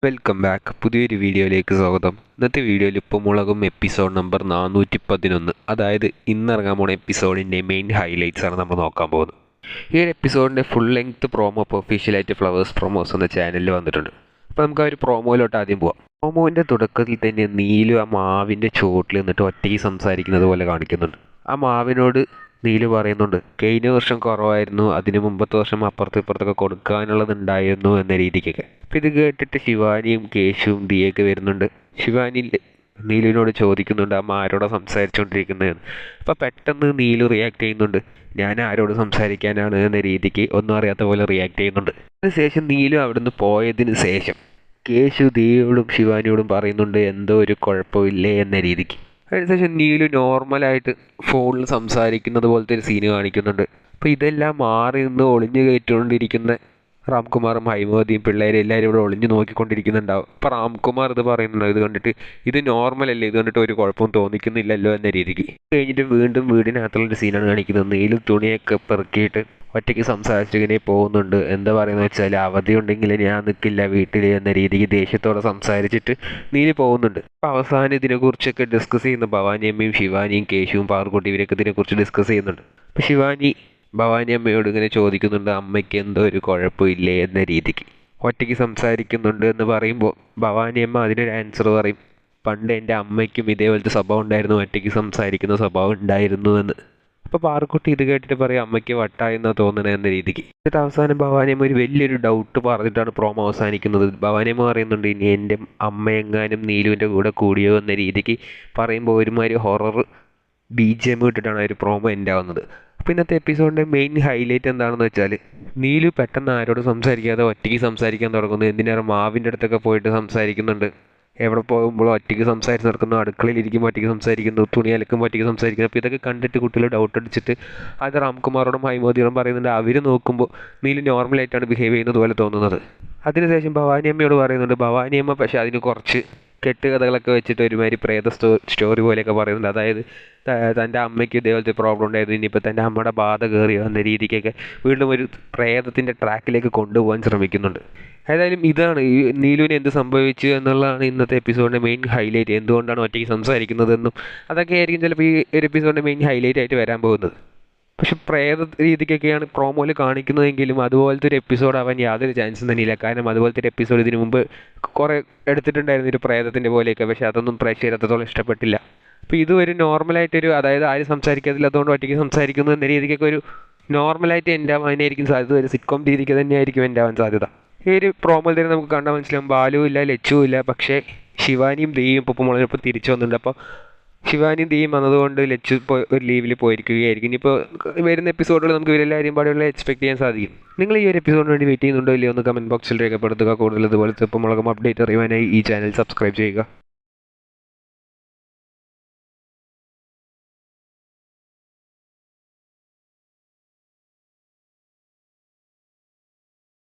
Welcome back. പുതിയൊരു വീഡിയോയിലേക്ക് സ്വാഗതം. ഇന്നത്തെ വീഡിയോയിൽ ഉപ്പുമുളകും എപ്പിസോഡ് നമ്പർ 411, അതായത് ഇന്നിറങ്ങാൻ പോകുന്ന എപ്പിസോഡിൻ്റെ മെയിൻ ഹൈലൈറ്റ്സ് ആണ് നമ്മൾ നോക്കാൻ പോകുന്നത്. ഈ ഒരു എപ്പിസോഡിൻ്റെ ഫുൾ ലെങ്ത് പ്രോമോ ഇപ്പോൾ ഒഫീഷ്യലായിട്ട് ഫ്ലവേഴ്സ് പ്രൊമോസ് എന്ന ചാനലിൽ വന്നിട്ടുണ്ട്. അപ്പോൾ നമുക്ക് ആ ഒരു പ്രോമോയിലോട്ട് ആദ്യം പോവാം. പ്രോമോവിൻ്റെ തുടക്കത്തിൽ തന്നെ നീലു ആ മാവിൻ്റെ ചുവട്ടിൽ നിന്നിട്ട് ഒറ്റയ്ക്ക് സംസാരിക്കുന്നത് പോലെ കാണിക്കുന്നുണ്ട്. ആ മാവിനോട് നീലു പറയുന്നുണ്ട്, കഴിഞ്ഞ വർഷം കുറവായിരുന്നു, അതിന് മുമ്പത്തെ വർഷം അപ്പുറത്തും ഇപ്പുറത്തൊക്കെ കൊടുക്കാനുള്ളതുണ്ടായിരുന്നു എന്ന രീതിക്കൊക്കെ. അപ്പോൾ ഇത് കേട്ടിട്ട് ശിവാനിയും കേശുവും ദിയൊക്കെ വരുന്നുണ്ട്. ശിവാനി നീലുവിനോട് ചോദിക്കുന്നുണ്ട് അമ്മ ആരോടാ സംസാരിച്ചുകൊണ്ടിരിക്കുന്നതെന്ന്. അപ്പോൾ പെട്ടെന്ന് നീലു റിയാക്ട് ചെയ്യുന്നുണ്ട്, ഞാൻ ആരോട് സംസാരിക്കാനാണ് എന്ന രീതിക്ക് ഒന്നും അറിയാത്ത പോലെ റിയാക്ട് ചെയ്യുന്നുണ്ട്. അതിനുശേഷം നീലു അവിടുന്ന് പോയതിന് ശേഷം കേശു ദിയോടും ശിവാനിയോടും പറയുന്നുണ്ട് എന്തോ ഒരു കുഴപ്പമില്ലേ എന്ന രീതിക്ക്. അതിനുശേഷം നീലു നോർമലായിട്ട് ഫോണിൽ സംസാരിക്കുന്നത് പോലത്തെ ഒരു സീന് കാണിക്കുന്നുണ്ട്. അപ്പോൾ ഇതെല്ലാം മാറി നിന്ന് ഒളിഞ്ഞു കയറ്റിക്കൊണ്ടിരിക്കുന്ന റാംകുമാറും ഹൈമവതിയും പിള്ളേരും എല്ലാവരും ഇവിടെ ഒളിഞ്ഞു നോക്കിക്കൊണ്ടിരിക്കുന്നുണ്ടാവും. അപ്പോൾ റാംകുമാർ ഇത് പറയുന്നുണ്ട്, ഇത് കണ്ടിട്ട് ഇത് നോർമലല്ലേ, ഇത് കണ്ടിട്ട് ഒരു കുഴപ്പവും തോന്നിക്കുന്നില്ലല്ലോ എന്ന രീതിക്ക്. കഴിഞ്ഞിട്ട് വീണ്ടും വീടിനകത്തുള്ളൊരു സീനാണ് കാണിക്കുന്നത്. നീലു തുണിയൊക്കെ പെറുക്കിയിട്ട് ഒറ്റയ്ക്ക് സംസാരിച്ചിങ്ങനെ പോകുന്നുണ്ട്. എന്താ പറയുന്നത് വെച്ചാൽ അവധി ഉണ്ടെങ്കിൽ ഞാൻ നിൽക്കില്ല വീട്ടിൽ എന്ന രീതിക്ക് ദേഷ്യത്തോടെ സംസാരിച്ചിട്ട് നീലു പോകുന്നുണ്ട്. അപ്പോൾ അവസാനം ഇതിനെക്കുറിച്ചൊക്കെ ഡിസ്കസ് ചെയ്യുന്ന ഭവാനിയമ്മയും ശിവാനിയും കേശുവും പാർക്കുട്ടി ഇവരൊക്കെ ഇതിനെക്കുറിച്ച് ഡിസ്കസ് ചെയ്യുന്നുണ്ട്. അപ്പോൾ ശിവാനി ഭവാനിയമ്മയോട് ഇങ്ങനെ ചോദിക്കുന്നുണ്ട് അമ്മയ്ക്ക് എന്തോ ഒരു കുഴപ്പമില്ലേ എന്ന രീതിക്ക്. ഒറ്റയ്ക്ക് സംസാരിക്കുന്നുണ്ട് എന്ന് പറയുമ്പോൾ ഭവാനിയമ്മ അതിനൊരു ആൻസർ പറയും, പണ്ട് എൻ്റെ അമ്മയ്ക്കും ഇതേപോലത്തെ സ്വഭാവം ഉണ്ടായിരുന്നു, ഒറ്റയ്ക്ക് സംസാരിക്കുന്ന സ്വഭാവം ഉണ്ടായിരുന്നു എന്ന്. അപ്പോൾ പാറക്കുട്ടി ഇത് കേട്ടിട്ട് പറയും അമ്മയ്ക്ക് വട്ടായെന്നാണ് തോന്നണത് എന്ന രീതിക്ക്. എന്നിട്ട് അവസാനം ഭവാനിയമ്മ ഒരു വലിയൊരു ഡൗട്ട് പറഞ്ഞിട്ടാണ് പ്രോമോ അവസാനിക്കുന്നത്. ഭവാനിയമ്മ പറയുന്നുണ്ട് ഇനി എൻ്റെ അമ്മയെങ്ങാനും നീലുവിൻ്റെ കൂടെ കൂടിയോ എന്ന രീതിക്ക് പറയുമ്പോൾ ഒരുമാതിരി ഹൊറർ BGM ഇട്ടിട്ടാണ് ഒരു പ്രോമോ എൻ്റെ ആവുന്നത്. അപ്പോൾ ഇന്നത്തെ എപ്പിസോഡിൻ്റെ മെയിൻ ഹൈലൈറ്റ് എന്താണെന്ന് വെച്ചാൽ നീലു പെട്ടെന്ന് ആരോട് സംസാരിക്കാതെ ഒറ്റയ്ക്ക് സംസാരിക്കാൻ തുടങ്ങുന്നു. എന്തിനേറെ മാവിൻ്റെ അടുത്തൊക്കെ പോയിട്ട് സംസാരിക്കുന്നുണ്ട്. എവിടെ പോകുമ്പോഴും ഒറ്റയ്ക്ക് സംസാരിച്ച് നടക്കുന്നു, അടുക്കളയിലിരിക്കുമ്പോൾ ഒറ്റയ്ക്ക് സംസാരിക്കുന്നു, തുണി അലക്കുമ്പോൾ ഒറ്റയ്ക്ക് സംസാരിക്കുന്നു. അപ്പോൾ ഇതൊക്കെ കണ്ടിട്ട് കുട്ടികൾ ഡൗട്ട് അടിച്ചിട്ട് അത് റാംകുമാറോടും ഹൈമോദിയോടും പറയുന്നുണ്ട്. അവർ നോക്കുമ്പോൾ നീലു നോർമലായിട്ടാണ് ബിഹേവ് ചെയ്യുന്നത് പോലെ തോന്നുന്നത്. അതിനുശേഷം ഭവാനിയമ്മയോട് പറയുന്നുണ്ട്. ഭവാനിയമ്മ പക്ഷേ അതിന് കുറച്ച് കെട്ടുകഥകളൊക്കെ വെച്ചിട്ട് ഒരുമാതിരി പ്രേത സ്റ്റോറി പോലെയൊക്കെ പറയുന്നുണ്ട്. അതായത് തൻ്റെ അമ്മയ്ക്ക് ഇതേപോലത്തെ പ്രോബ്ലം ഉണ്ടായിരുന്നു, ഇനിയിപ്പോൾ തൻ്റെ അമ്മയുടെ ബാധ കയറിയോ എന്ന രീതിക്കൊക്കെ വീണ്ടും ഒരു പ്രേതത്തിൻ്റെ ട്രാക്കിലേക്ക് കൊണ്ടുപോകാൻ ശ്രമിക്കുന്നുണ്ട്. ഏതായാലും ഇതാണ് ഈ നീലുവിന് എന്ത് സംഭവിച്ചു എന്നുള്ളതാണ് ഇന്നത്തെ എപ്പിസോഡിൻ്റെ മെയിൻ ഹൈലൈറ്റ്. എന്തുകൊണ്ടാണ് ഒറ്റയ്ക്ക് സംസാരിക്കുന്നതെന്നും അതൊക്കെ ആയിരിക്കും ചിലപ്പോൾ ഈ ഒരു എപ്പിസോഡിൻ്റെ മെയിൻ ഹൈലൈറ്റ് ആയിട്ട് വരാൻ പോകുന്നത്. പക്ഷെ പ്രേത രീതിക്കൊക്കെയാണ് പ്രോമോയിൽ കാണിക്കുന്നതെങ്കിലും അതുപോലത്തെ ഒരു എപ്പിസോഡ് ആവാൻ യാതൊരു ചാൻസും തന്നെയില്ല. കാരണം അതുപോലത്തെ ഒരു എപ്പിസോഡ് ഇതിനു മുമ്പ് കുറേ എടുത്തിട്ടുണ്ടായിരുന്നു ഒരു പ്രേതത്തിൻ്റെ പോലെയൊക്കെ. പക്ഷേ അതൊന്നും പ്രേക്ഷകർ അത്രത്തോളം ഇഷ്ടപ്പെട്ടില്ല. അപ്പോൾ ഇത് ഒരു നോർമലായിട്ടൊരു, അതായത് ആരും സംസാരിക്കാതില്ല അതുകൊണ്ട് ഒറ്റയ്ക്ക് സംസാരിക്കുന്നു എന്ന രീതിക്കൊക്കെ ഒരു നോർമലായിട്ട് എൻ്റെ ആവാനായിരിക്കും സാധ്യത. ഒരു സിറ്റ്കോം രീതിക്ക് തന്നെയായിരിക്കും എൻ്റെ ആവാൻ സാധ്യത. ഈ ഒരു പ്രോമോയിൽ തന്നെ നമുക്ക് കണ്ടാൽ മനസ്സിലാവും ബാലുവും ഇല്ല, ലച്ചുവും ഇല്ല, പക്ഷേ ശിവാനിയും ദീയും ഉപ്പുമുളകിനൊപ്പം തിരിച്ചു വന്നിട്ടുണ്ട്. അപ്പോൾ ശിവാനിയും ദീയും വന്നതുകൊണ്ട് ലച്ചു ഇപ്പോൾ ഒരു ലീവിൽ പോയിരിക്കുകയായിരിക്കും. ഇനിയിപ്പോൾ വരുന്ന എപ്പിസോഡുകൾ നമുക്ക് ഇവരെല്ലാവരും പാടെയുള്ള എക്സ്പെക്ട് ചെയ്യാൻ സാധിക്കും. നിങ്ങൾ ഈ ഒരു എപ്പിസോഡിന് വേണ്ടി വെയിറ്റ് ചെയ്യുന്നുണ്ടോ ഇല്ലയോ ഒന്ന് കമൻറ്റ് ബോക്സിൽ രേഖപ്പെടുത്തുക. കൂടുതൽ ഇതുപോലത്തെ ഉപ്പുമുളകും അപ്ഡേറ്റ് അറിയുവാനായി ഈ ചാനൽ സബ്സ്ക്രൈബ് ചെയ്യുക.